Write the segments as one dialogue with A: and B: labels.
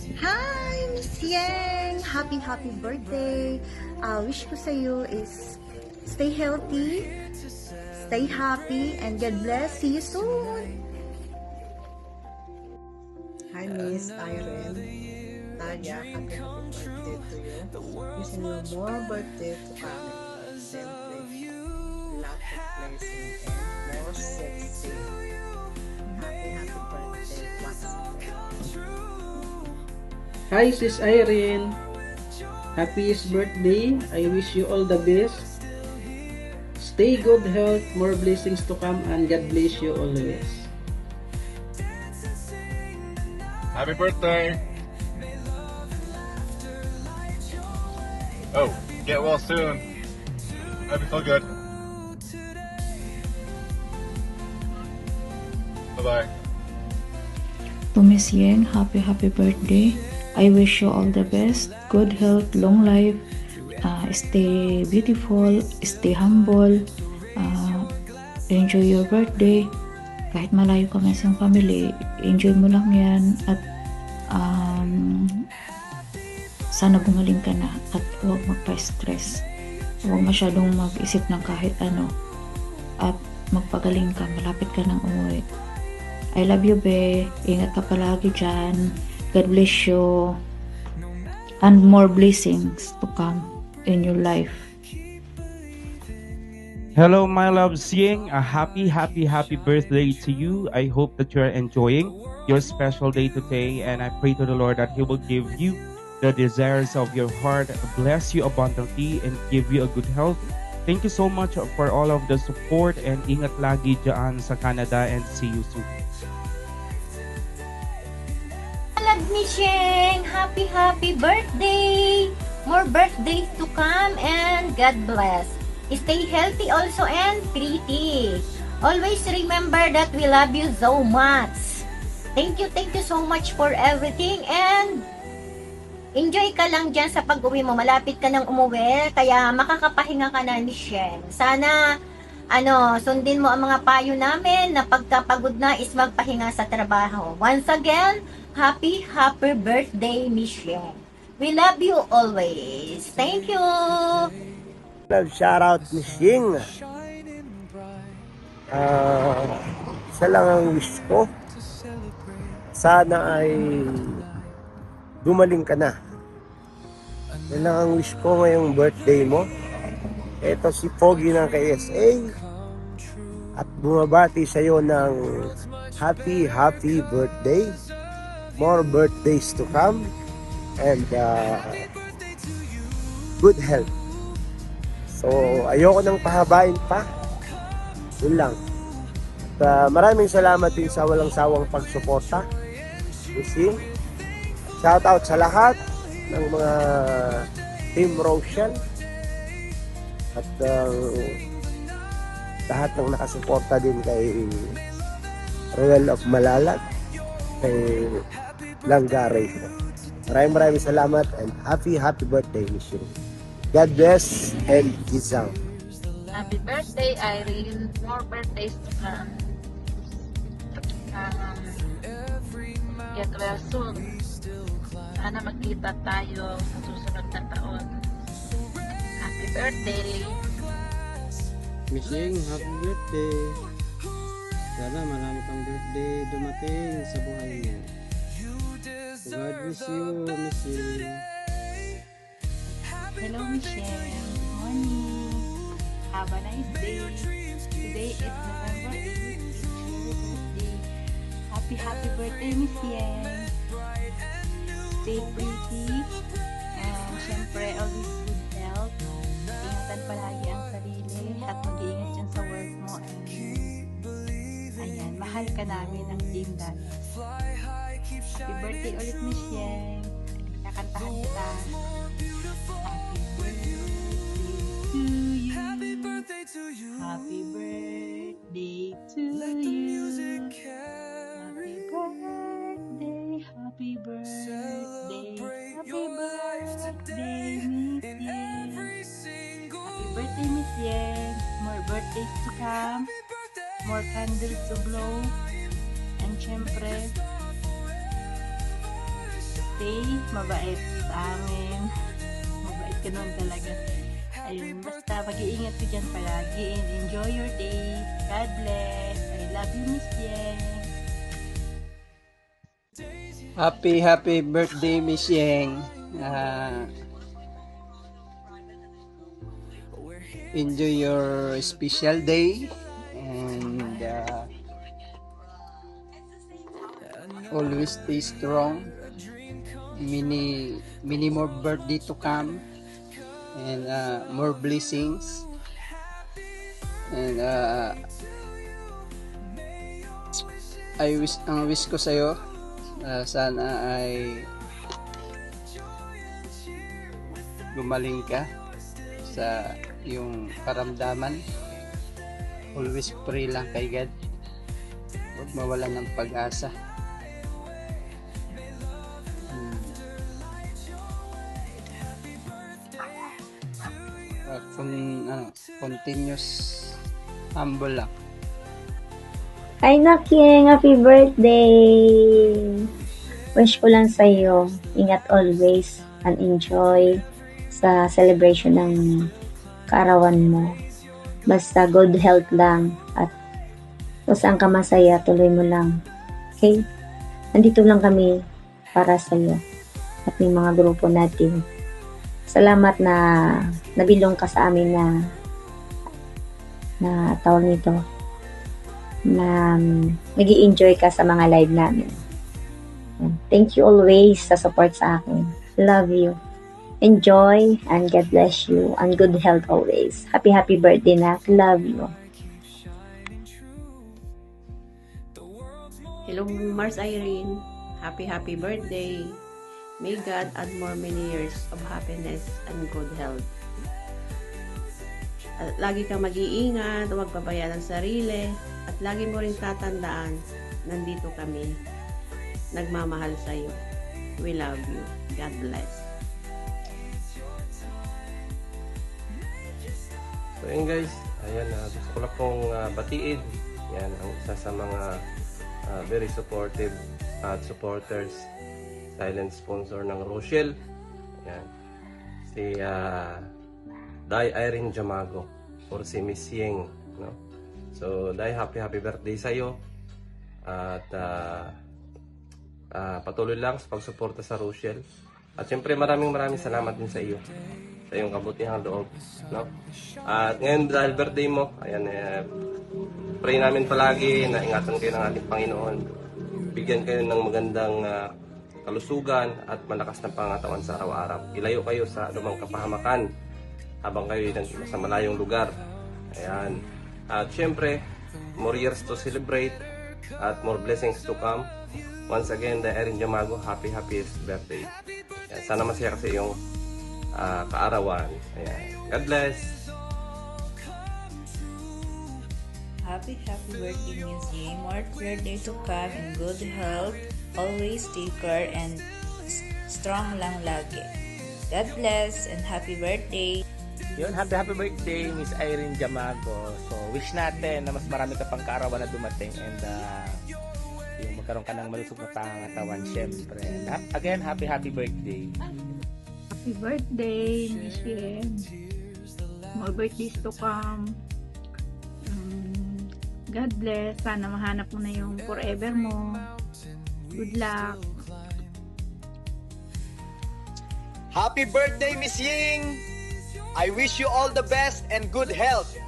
A: Hi, Miss Yang! Happy birthday! Wish ko sa iyo is stay healthy, stay happy, and God bless. See you soon!
B: Hi, Miss Irene. Talia, happy birthday to you. Wishing you more birthday to come and celebrate lots of blessing and more sexy. Happy birthday once again.
C: Hi Sis Irene, happiest birthday. I wish you all the best. Stay good health, more blessings to come, and God bless you always.
D: Happy birthday! Oh, get well soon. Hope you feel good. Bye-bye.
E: To Miss Yang, happy birthday. I wish you all the best, good health, long life, stay beautiful, stay humble, enjoy your birthday. Kahit malayo ka man sa family, enjoy mo lang yan at sana gumaling ka na at huwag magpa-stress. Huwag masyadong mag-isip ng kahit ano at magpagaling ka, malapit ka nang umuwi. I love you, be. Ingat ka palagi dyan. God bless you. And more blessings to come in your life.
F: Hello, my love Sing. A happy birthday to you. I hope that you're enjoying your special day today, and I pray to the Lord that He will give you the desires of your heart, bless you abundantly, and give you a good health. Thank you so much for all of the support, and ingat lagi dyan sa Canada, and see you soon.
G: Love me, Sheng! Happy birthday! More birthdays to come and God bless. Stay healthy also and pretty. Always remember that we love you so much. Thank you so much for everything and enjoy ka lang dyan sa pag-uwi mo. Malapit ka nang umuwi, kaya makakapahinga ka na ni Sheng. Sana sundin mo ang mga payo namin na pagkapagod na is magpahinga sa trabaho. Once again, happy birthday, Michelle. We love you always. Thank you.
H: Shout out Miss Ying. Isa lang ang wish ko. Sana ay gumaling ka na. Yan lang ang wish ko ngayong birthday mo. Ito si Pogi ng KSA at bumabati sa iyo ng happy birthday, more birthdays to come, and good health. So ayoko nang pahabain pa, yun lang. At maraming salamat din sa walang sawang pagsuporta. Shout out sa lahat ng mga Team Rochelle at lahat ng nakasuporta din kay Royal of Malalag, kay Langgare. Maraming salamat and happy birthday, Miss Ying. God bless and peace out.
I: Happy birthday, Irene. More birthdays to come. Get well soon. Sana magkita tayo sa susunod na taon. Happy birthday.
J: Miss Ying, happy birthday. Sana marami pang birthday dumating sa buhay mo. God bless you, Miss Ying.
K: Hello, Michelle. Good morning. Have a nice day. Today is November 8th. It's your birthday. Happy birthday, Miss Yang. Stay pretty. And syempre, always good health. Ingatan palagi ang sarili at mag-iingat dyan sa work mo. And ayan, mahal ka namin ang Team Danas. Happy birthday ulit, Miss Yang. Kakantahan kita. Happy birthday to you. Happy birthday to you. Happy birthday, Miss Yang. Happy birthday, Miss Yang. More birthdays to come. More candles to blow. And syempre, stay birthday, mabait sa amin. Mabait ka naman talaga. Ayun, basta mag-iingat ka dyan palagi and enjoy your day. God bless. I love you, Miss Jen.
C: Happy birthday, Miss Yeng. Enjoy your special day and always stay strong. Many more birthday to come and more blessings. And ang wish ko sa'yo, sana ay gumaling ka sa yung karamdaman. Always pray lang kay God. Huwag mawalan ng pag-asa. Continuous humble lang.
L: Hi Nakyeng, happy birthday! Wish ko lang sa iyo, ingat always and enjoy sa celebration ng kaarawan mo. Basta good health lang at kung saan ka masaya, tuloy mo lang. Okay? Nandito lang kami para sa iyo at yung mga grupo natin. Salamat na nabilong ka sa amin na tawag nito na nag-i-enjoy ka sa mga live namin. Thank you always sa support sa akin. Love you. Enjoy and God bless you and good health always. Happy birthday na. Love you.
B: Hello, Mars Irene. Happy birthday. May God add more many years of happiness and good health. At lagi kang mag-iingat, huwag pabayaan ang sarili, at lagi mo rin tatandaan, nandito kami, nagmamahal sa iyo. We love you. God bless.
M: So yun guys, ayan, gusto ko lang pong batiin. Yan, ang isa sa mga very supportive supporters, silent sponsor ng Rochelle. Ayan, si Dai Irene Jamago or si Miss Yeng, no? So Dai, happy birthday sa iyo. At patuloy lang sa pagsuporta sa Rochelle. At syempre maraming salamat din sa iyo, sa iyong kabutihang loob, no? At ngayon dahil birthday mo, ayan, pray namin palagi na ingatan kayo ng ating Panginoon. Bigyan kayo ng magandang kalusugan at malakas na pangatawan sa araw-araw. Ilayo kayo sa anumang kapahamakan habang kayo sa malayong lugar. Ayan. At syempre, more years to celebrate at more blessings to come. Once again, Dai Irene Jamago, happiest birthday. Ayan. Sana masaya ka sa iyong kaarawan. Ayan. God bless!
E: Happy birthday, Miss Yeng. More birthday to come in good health. Always take care and strong lang lagi. God bless and happy birthday.
N: Yun, happy birthday, Miss Irene Jamago. So, wish natin na mas marami ka pang kaarawan na dumating and yung magkaroon ka ng malusog na pangangatawan, syempre. And again, happy birthday.
K: Happy birthday, Miss Jen. More birthdays to come. God bless. Sana mahanap mo na yung forever mo. Good luck.
O: Happy birthday, Miss Ying! I wish you all the best and good health.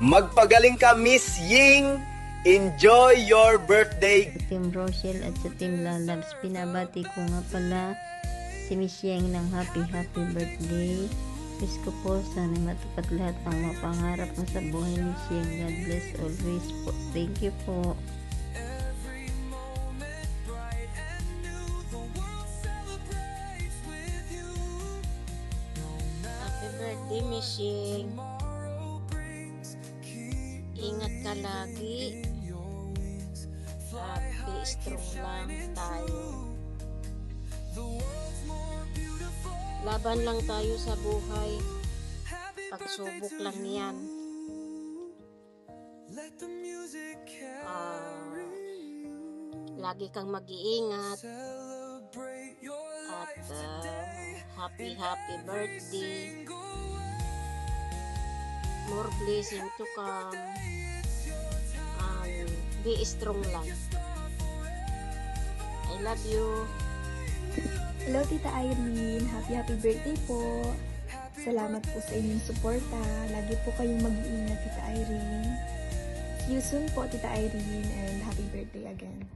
O: Magpagaling ka, Miss Ying! Enjoy your birthday!
P: Sa Team Rochelle at sa Team Lalabs, pinabati ko nga pala si Miss Ying ng happy birthday. Wish ko po sana matupad lahat ng mga pangarap mo sa buhay ni Ying. God bless always po. Thank you po.
Q: Birthday, Miss Ying. Ingat ka lagi. Happy, strong lang tayo. Laban lang tayo sa buhay. Pagsubok lang yan. Lagi kang mag-iingat. happy birthday. More blessing to come. And be strong lang. I love you.
R: Hello, Tita Irene. Happy birthday po. Salamat po sa inyong suporta. Lagi po kayong mag-iingat, Tita Irene. See you soon po, Tita Irene, and happy birthday again.